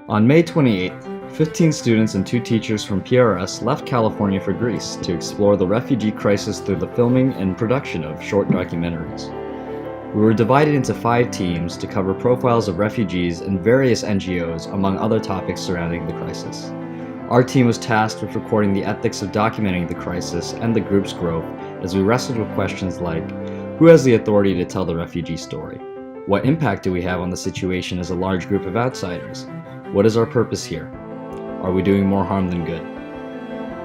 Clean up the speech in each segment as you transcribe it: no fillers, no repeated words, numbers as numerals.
On May 28th, 15 students and 2 teachers from PRS left California for Greece to explore the refugee crisis through the filming and production of short documentaries. We were divided into 5 teams to cover profiles of refugees and various NGOs, among other topics surrounding the crisis. Our team was tasked with recording the ethics of documenting the crisis and the group's growth as we wrestled with questions like, who has the authority to tell the refugee story? What impact do we have on the situation as a large group of outsiders? What is our purpose here? Are we doing more harm than good?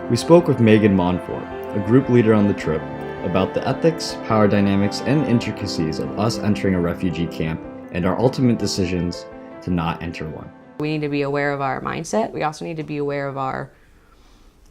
We spoke with Megan Monfort, a group leader on the trip, about the ethics, power dynamics, and intricacies of us entering a refugee camp and our ultimate decisions to not enter one. We need to be aware of our mindset. We also need to be aware of our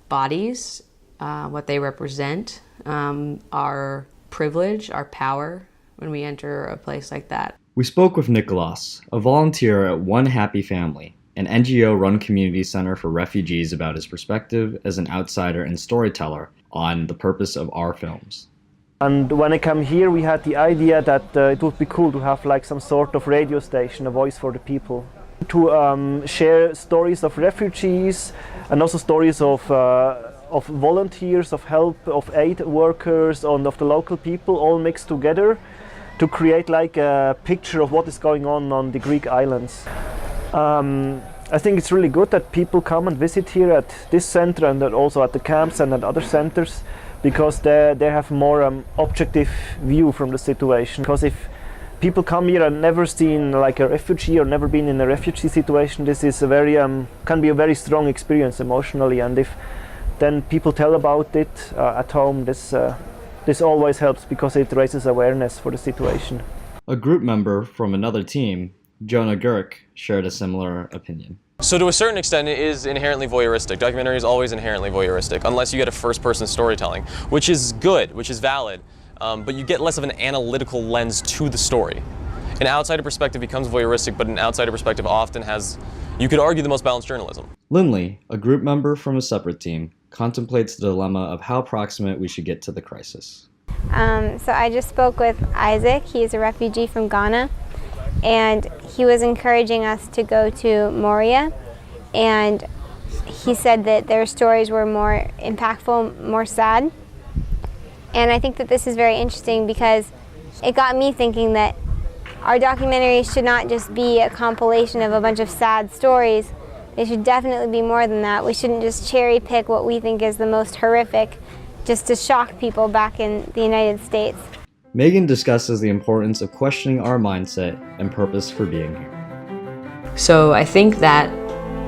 bodies, what they represent, our privilege, our power when we enter a place like that. We spoke with Nicholas, a volunteer at One Happy Family, an NGO-run community center for refugees, about his perspective as an outsider and storyteller on the purpose of our films. And when I came here, we had the idea that it would be cool to have like some sort of radio station, a voice for the people, to share stories of refugees and also stories of volunteers, of help, of aid workers, and of the local people all mixed together to create like a picture of what is going on the Greek islands. I think it's really good that people come and visit here at this center and also at the camps and at other centers, because they have more objective view from the situation. Because if people come here and never seen like a refugee or never been in a refugee situation, this is a very can be a very strong experience emotionally. And if then people tell about it at home, this always helps because it raises awareness for the situation. A group member from another team, Jonah Girk, shared a similar opinion. So to a certain extent, it is inherently voyeuristic. Documentary is always inherently voyeuristic, unless you get a first-person storytelling, which is good, which is valid, but you get less of an analytical lens to the story. An outsider perspective becomes voyeuristic, but an outsider perspective often has, you could argue, the most balanced journalism. Lindley, a group member from a separate team, contemplates the dilemma of how proximate we should get to the crisis. So I just spoke with Isaac. He's a refugee from Ghana, and he was encouraging us to go to Moria, and he said that their stories were more impactful, more sad. And I think that this is very interesting because it got me thinking that our documentaries should not just be a compilation of a bunch of sad stories. They should definitely be more than that. We shouldn't just cherry pick what we think is the most horrific just to shock people back in the United States. Megan discusses the importance of questioning our mindset and purpose for being here. So I think that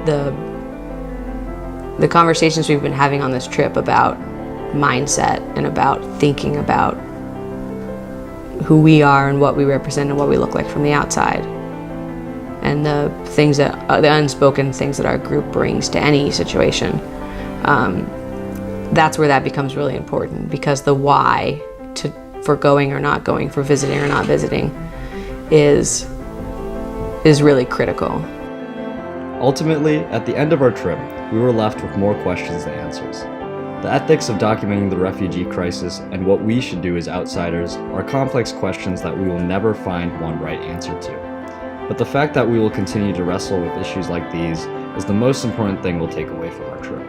the conversations we've been having on this trip about mindset and about thinking about who we are and what we represent and what we look like from the outside, and the things that the unspoken things that our group brings to any situation, that's where that becomes really important, because the why for going or not going, for visiting or not visiting, is really critical. Ultimately, at the end of our trip, we were left with more questions than answers. The ethics of documenting the refugee crisis and what we should do as outsiders are complex questions that we will never find one right answer to. But the fact that we will continue to wrestle with issues like these is the most important thing we'll take away from our trip.